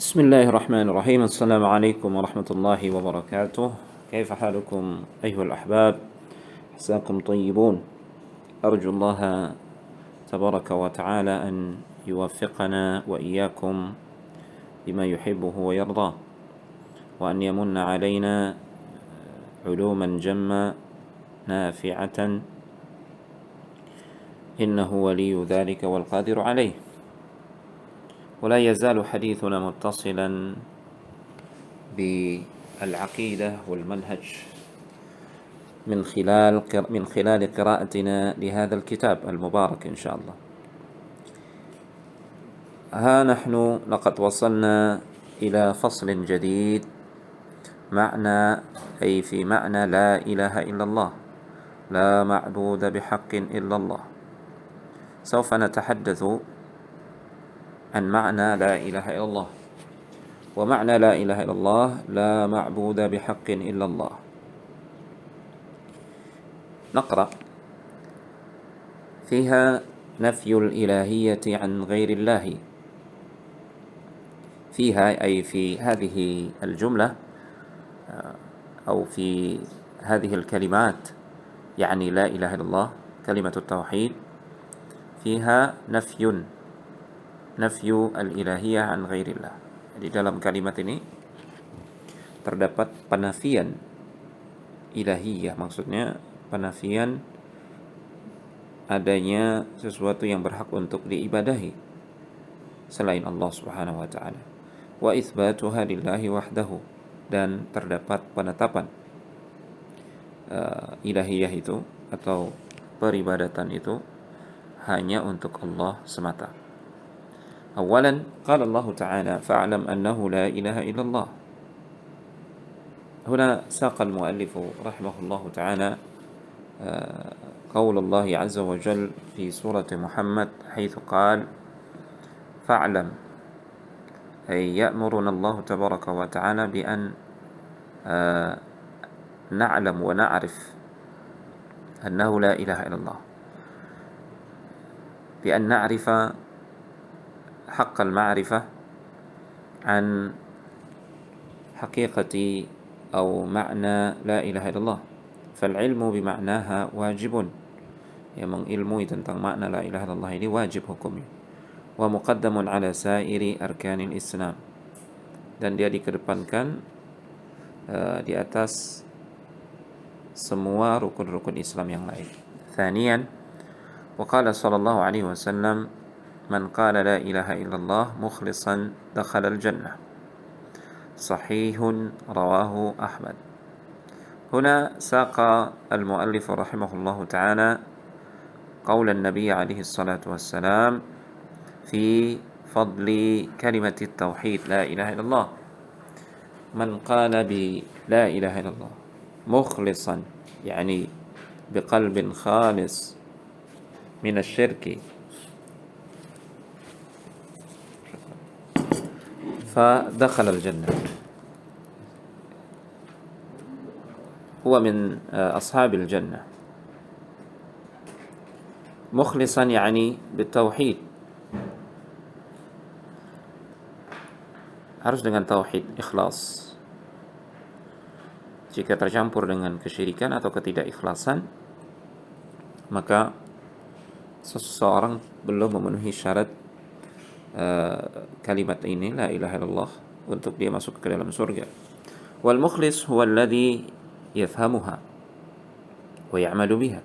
بسم الله الرحمن الرحيم. السلام عليكم ورحمة الله وبركاته. كيف حالكم أيها الأحباب؟ عساكم طيبون. أرجو الله تبارك وتعالى أن يوفقنا وإياكم بما يحبه ويرضاه، وأن يمن علينا علوما جمة نافعة، إنه ولي ذلك والقادر عليه. ولا يزال حديثنا متصلا بالعقيدة والمنهج من خلال قراءتنا لهذا الكتاب المبارك إن شاء الله. ها نحن لقد وصلنا إلى فصل جديد، في معنى لا إله إلا الله، لا معبود بحق إلا الله. سوف نتحدث عن معنى لا إله إلا الله، ومعنى لا إله إلا الله لا معبود بحق إلا الله. نقرأ فيها نفي الإلهية عن غير الله. فيها أي في هذه الجملة أو في هذه الكلمات، يعني لا إله إلا الله، كلمة التوحيد، فيها نفي الإلهية عن غير الله. Di dalam kalimat ini terdapat penafian ilahiyah, maksudnya penafian adanya sesuatu yang berhak untuk diibadahi selain Allah Subhanahu wa taala. Wa itsbatuha lillahi wahdahu, dan terdapat penetapan ilahiyah itu atau peribadatan itu hanya untuk Allah semata. Awalan qala Allah Ta'ala fa'lam annahu la ilaha illallah. هنا ساق المؤلف رحمه الله تعالى قول الله عز وجل في سورة محمد حيث قال فاعلم، أي يأمرنا الله تبارك وتعالى بأن نعلم ونعرف أنه لا إله إلا الله، بأن نعرف حق المعرفة عن حقيقة أو معنى لا إله إلا الله. فالعلم بمعناها واجب، yang mengilmui tentang makna la ilaha illallah ini wajib hukumnya. Wa muqaddamun ala sairi arkanil Islam, dan dia dikedepankan di atas semua rukun-rukun Islam yang lain. Thaniyan, wa qala sallallahu alaihi wasallam man qala la ilaha illallah mukhlishan dakhala al-jannah. Sahihun rawahu Ahmad. هنا ساق المؤلف رحمه الله تعالى قول النبي عليه الصلاة والسلام في فضل كلمة التوحيد لا إله إلا الله. من قال بلا إله إلا الله مخلصا، يعني بقلب خالص من الشرك، فدخل الجنة، هو من أصحاب الجنة. مخلصا يعني بالتوحيد، harus dengan tauhid, ikhlas. Jika tercampur dengan kesyirikan atau ketidakikhlasan, maka seseorang belum memenuhi syarat kalimat ini la ilaha illallah untuk dia masuk ke dalam surga. Wal mukhlis huwa alladhi yafhamuha wa ya'malu biha.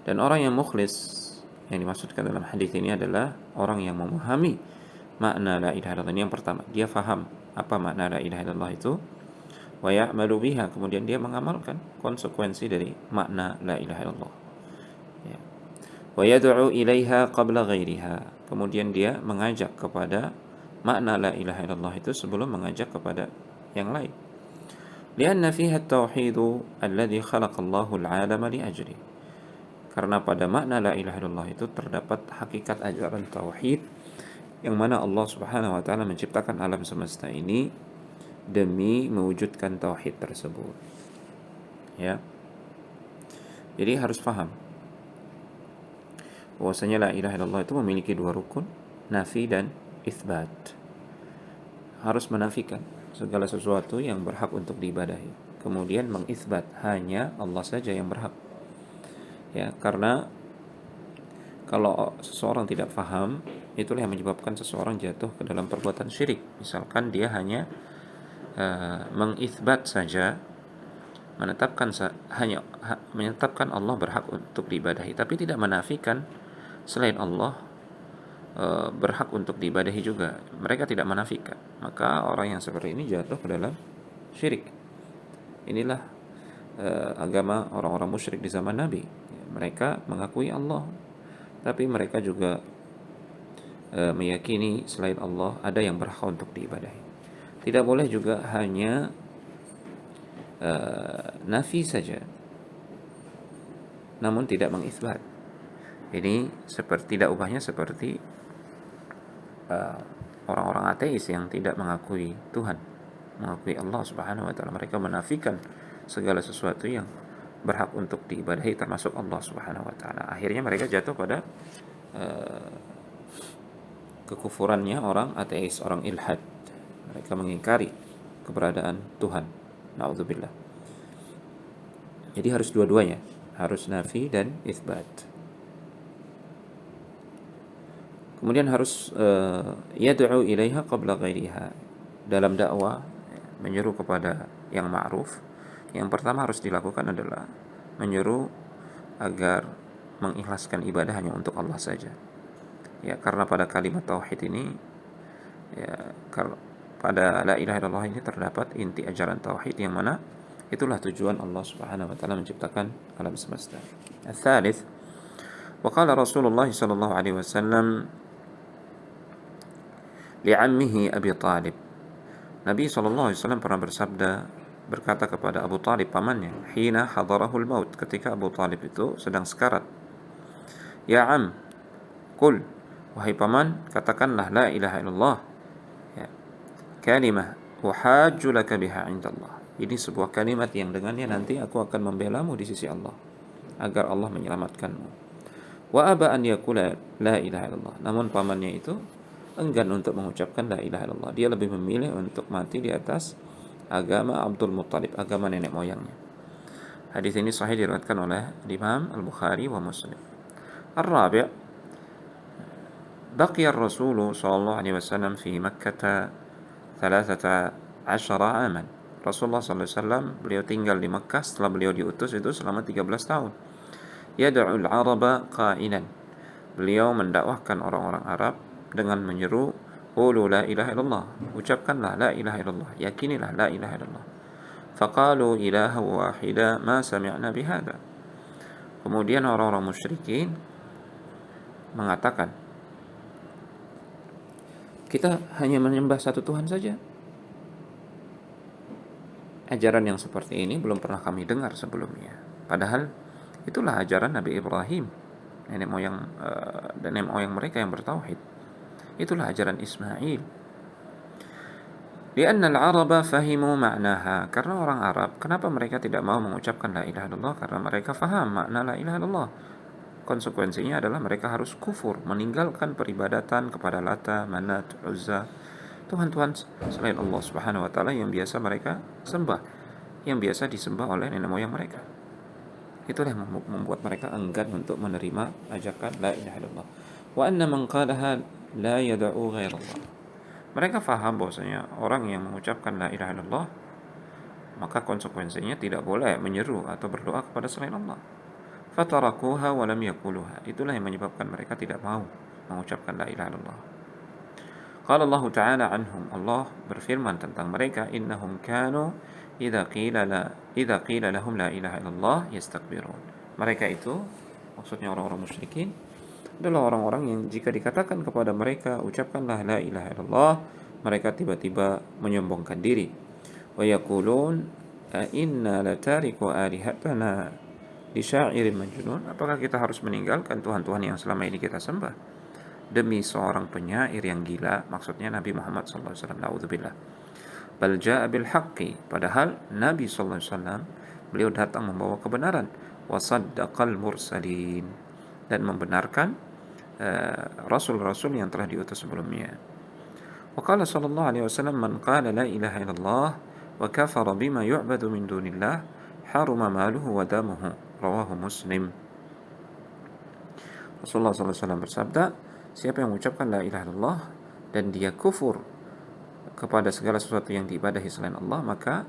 Dan orang yang mukhlis yang dimaksudkan dalam hadis ini adalah orang yang memahami makna la ilaha illallah. Yang pertama, dia faham apa makna la ilaha illallah itu, wa ya'malu biha, kemudian dia mengamalkan konsekuensi dari makna la ilaha illallah. Ya. Wa yad'u ilaiha qabla ghairiha, kemudian dia mengajak kepada makna la ilaha illallah itu sebelum mengajak kepada yang lain. Lianna fiha at-tauhid alladhi khalaqa Allahu al-'alama li ajli. Karena pada makna la ilaha illallah itu terdapat hakikat ajaran tauhid, yang mana Allah Subhanahu wa taala menciptakan alam semesta ini demi mewujudkan tauhid tersebut. Ya. Jadi harus paham bahwasanya la ilaha illallah itu memiliki dua rukun, nafi dan itsbat. harus menafikan segala sesuatu yang berhak untuk diibadahi, kemudian mengisbat hanya Allah saja yang berhak. Ya, karena kalau seseorang tidak faham, itulah yang menyebabkan seseorang jatuh ke dalam perbuatan syirik. Misalkan dia hanya mengisbat saja, menetapkan Allah berhak untuk diibadahi, tapi tidak menafikan selain Allah berhak untuk diibadahi juga. Mereka tidak menafikan. Maka orang yang seperti ini jatuh ke dalam syirik. Inilah agama orang-orang musyrik di zaman Nabi. Mereka mengakui Allah, tapi mereka juga meyakini selain Allah ada yang berhak untuk diibadahi. Tidak boleh juga hanya nafi saja, namun tidak mengisbat. Ini tidak ubahnya seperti orang-orang ateis yang tidak mengakui Tuhan, mengakui Allah Subhanahu wa taala. Mereka menafikan segala sesuatu yang berhak untuk diibadahi termasuk Allah Subhanahu wa taala. Akhirnya mereka jatuh pada kekufurannya orang ateis, orang ilhad. Mereka mengingkari keberadaan Tuhan. Nauzubillah. Jadi harus dua-duanya, harus nafi dan isbat. Kemudian harus yad'u ilaiha qabla ghairiha. Dalam dakwah menyeru kepada yang ma'ruf, yang pertama harus dilakukan adalah menyeru agar mengikhlaskan ibadah hanya untuk Allah saja. Ya, karena pada kalimat tauhid ini, ya, pada la ilaha illallah ini terdapat inti ajaran tauhid, yang mana itulah tujuan Allah Subhanahu wa taala menciptakan alam semesta. Al-thalith, wa qala Rasulullah sallallahu alaihi wasallam li'ammihi Abi Talib. Nabi sallallahu alaihi wasallam pernah berkata kepada Abu Talib, pamannya, hina hadarahul maut, ketika Abu Talib itu sedang sekarat. Ya am, qul, wahai paman, katakanlah la ilaha illallah, ya, kalimah uhajju laka biha indallah. Ini sebuah kalimat yang dengannya nanti aku akan membelamu di sisi Allah agar Allah menyelamatkanmu. Wa aba an yaqula la ilaha illallah. Namun pamannya itu enggan untuk mengucapkan la ilaha illallah. Dia lebih memilih untuk mati di atas agama Abdul Muttalib, agama nenek moyangnya. Hadis ini sahih diriwayatkan oleh Imam Al-Bukhari wa Muslim. Ar-rabi', baqiya ar-rasul sallallahu alaihi wasallam fi Makkah 13 aman. Rasulullah sallallahu alaihi wasallam beliau tinggal di Makkah setelah beliau diutus itu selama 13 tahun. Yad'ul araba qailan. Beliau mendakwahkan orang-orang Arab dengan menyeru, qulu la ilaha illallah, ucapkanlah la ilaha illallah, yakinilah la ilaha illallah. Faqalu ilaha wahida ma sami'na bihada. Kemudian orang-orang musyrikin mengatakan, kita hanya menyembah satu Tuhan saja. Ajaran yang seperti ini belum pernah kami dengar sebelumnya. Padahal itulah ajaran Nabi Ibrahim, nenek moyang mereka yang bertauhid. Itulah ajaran Ismail. Lianna al-Araba fahimu ma'naha. Karena orang Arab, kenapa mereka tidak mau mengucapkan la ilaha illallah? Karena mereka faham makna la ilaha illallah. Konsekuensinya adalah mereka harus kufur, meninggalkan peribadatan kepada Lata, Manat, Uzza, Tuhan-Tuhan selain Allah Subhanahu wa taala yang biasa mereka sembah, yang biasa disembah oleh nenek moyang mereka. Itulah yang membuat mereka enggan untuk menerima ajakan la ilaha illallah. Wa anna man qalaha la yad'u ghairallah. Mereka faham bahwasanya orang yang mengucapkan la ilaha illallah, maka konsekuensinya tidak boleh menyeru atau berdoa kepada selain Allah. Fatarakuha wa lam yaquluha. Itulah yang menyebabkan mereka tidak mau mengucapkan la ilaha illallah. Qala Allah Ta'ala anhum, Allah berfirman tentang mereka, innahum kanu idza qila lahum la ilaha illallah yastakbirun. Mereka itu, maksudnya orang-orang musyrikin, adalah orang-orang yang jika dikatakan kepada mereka ucapkanlah la ilaha illallah, mereka tiba-tiba menyombongkan diri. Wa yaqulun a inna latariku alihatana li sya'irin majnun. Apakah kita harus meninggalkan Tuhan-Tuhan yang selama ini kita sembah demi seorang penyair yang gila? Maksudnya Nabi Muhammad sallallahu alaihi wasallam. Nauzubillah. Bal jaa bil haqqi. Padahal Nabi sallallahu alaihi wasallam beliau datang membawa kebenaran. Wa saddaqal mursalin. Dan membenarkan rasul-rasul yang telah diutus sebelumnya. وقال صلى الله عليه وسلم من قال لا إله إلا الله وكفر بما يعبد من دون الله حرم ماله ودمه رواه مسلم. Rasulullah SAW bersabda, siapa yang mengucapkan la ilaha illallah dan dia kufur kepada segala sesuatu yang diibadahi selain Allah, maka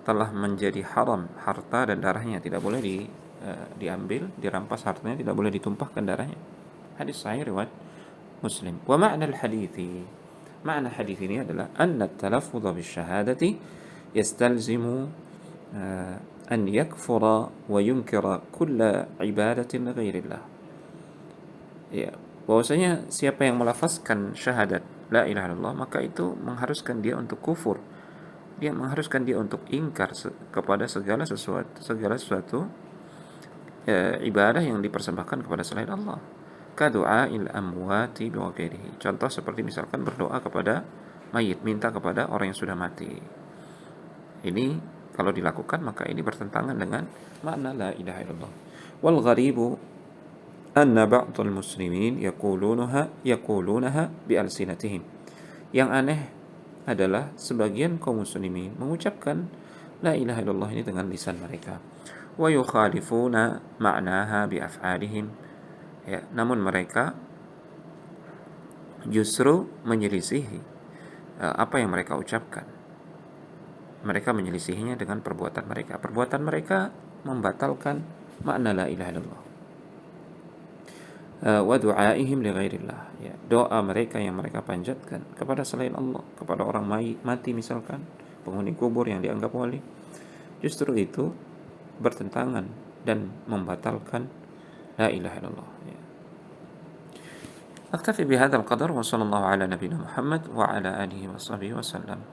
telah menjadi haram harta dan darahnya, tidak boleh diambil, dirampas hartanya, tidak boleh ditumpahkan darahnya. Hadis sahih riwayat Muslim. Wa ma'na al-hadithi, makna hadis ini adalah anna at-talaffuz bisyahadati yastalzimu an yakfura wa yunkira kulla ibadatin ghairillah. Ya, bahwasanya siapa yang melafazkan syahadat la ilaha illallah, maka itu mengharuskan dia untuk kufur. Dia mengharuskan dia untuk ingkar kepada segala sesuatu ibadah yang dipersembahkan kepada selain Allah. Kadu'ail amwati wa ghairihi. Contoh seperti misalkan berdoa kepada mayit, minta kepada orang yang sudah mati. Ini kalau dilakukan maka ini bertentangan dengan makna la ilaha illallah. Wal gharibu anna ba'dul muslimin yaqulunaha bi'alsinatihim. Yang aneh adalah sebagian kaum muslimin mengucapkan la ilaha illallah ini dengan lisan mereka. Wa yukhalifuna ma'naha bi'af'alihim. Ya, namun mereka justru menyelisihi apa yang mereka ucapkan. Mereka menyelisihinya dengan perbuatan mereka. Perbuatan mereka membatalkan makna la ilaha illallah. Wa du'aihim li ghairillah, ya, doa mereka yang mereka panjatkan kepada selain Allah, kepada orang mati misalkan, penghuni kubur yang dianggap wali, justru itu bertentangan dan membatalkan la ilaha illallah, ya. Aktafi bihadzal qadar wa sallallahu ala nabiyyina Muhammad wa ala alihi wa sahbihi wa sallam.